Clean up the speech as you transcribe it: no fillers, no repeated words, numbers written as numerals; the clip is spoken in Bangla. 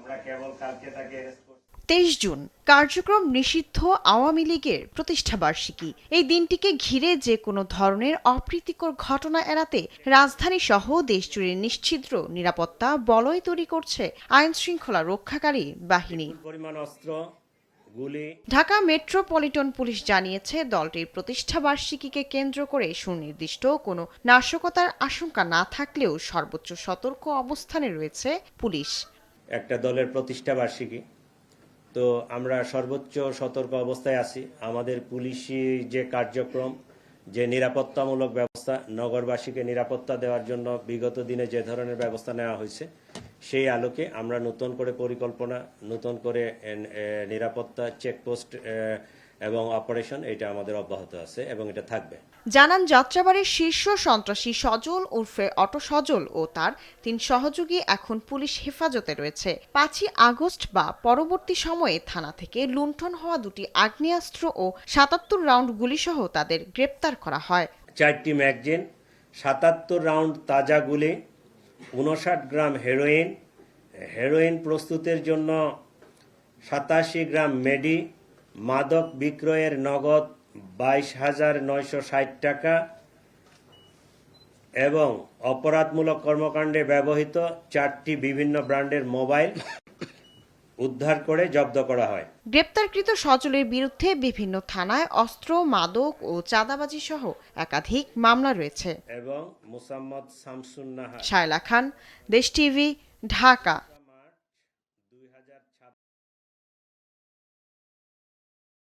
আমরা কেবল কালকে তাকে ২৩ জুন কার্যক্রম নিষিদ্ধ আওয়ামী লীগের প্রতিষ্ঠাবার্ষিকী। এই দিনটিকে ঘিরে যে কোনো ধরনের অপ্রীতিকর ঘটনা এড়াতে রাজধানী সহ দেশজুড়ে নিশ্ছিদ্র নিরাপত্তা বলয় তৈরি করছে আইন শৃঙ্খলা রক্ষাকারী বাহিনী। পরিমাণ অস্ত্র, গুলি। ঢাকা মেট্রোপলিটন পুলিশ জানিয়েছে দলটির প্রতিষ্ঠাবার্ষিকীকে কেন্দ্র করে সুনির্দিষ্ট কোনো নাশকতার আশঙ্কা না থাকলেও সর্বোচ্চ সতর্ক অবস্থানে রয়েছে পুলিশ। একটা দলের প্রতিষ্ঠা বার্ষিকী, তো আমরা সর্বোচ্চ সতর্ক অবস্থায় আছি। আমাদের পুলিশি যে কার্যক্রম, যে নিরাপত্তামূলক ব্যবস্থা, নগরবাসীকে নিরাপত্তা দেওয়ার জন্য বিগত দিনে যে ধরনের ব্যবস্থা নেওয়া হয়েছে, সেই আলোকে আমরা নতুন করে পরিকল্পনা, নতুন করে নিরাপত্তা চেকপোস্ট এবং অপারেশন এটা আমাদের অব্যাহত আছে এবং এটা থাকবে। জানান যাত্রাবাড়ির শীর্ষ সন্ত্রাসী সজল ওরফে অটো সজল ও তার ৩ সহযোগী এখন পুলিশ হেফাজতে রয়েছে। ৫ই আগস্ট বা পরবর্তী সময়ে থানা থেকে লুণ্ঠন হওয়া ২টি আগ্নেয়াস্ত্র ও ৭৭ রাউন্ড গুলিসহ তাদের গ্রেপ্তার করা হয়। ৪টি ম্যাগজিন, ৭৭ রাউন্ড তাজা গুলি, ৫৯ গ্রাম হেরোইন প্রস্তুতের জন্য ৮৭ গ্রাম মেডি, মাদক বিক্রয়ের নগদ ২২,৯৬০ টাকা এবং অপরাধমূলক কর্মকাণ্ডে ব্যবহৃত 4টি বিভিন্ন ব্র্যান্ডের মোবাইল উদ্ধার করে জব্দ করা হয়। গ্রেপ্তারকৃত সজলের বিরুদ্ধে বিভিন্ন থানায় অস্ত্র, মাদক ও চাঁদাবাজি সহ একাধিক মামলা রয়েছে। এবং মোসাম্মদ শামসুন নাহার। শায়লা খান, দেশ টিভি, ঢাকা।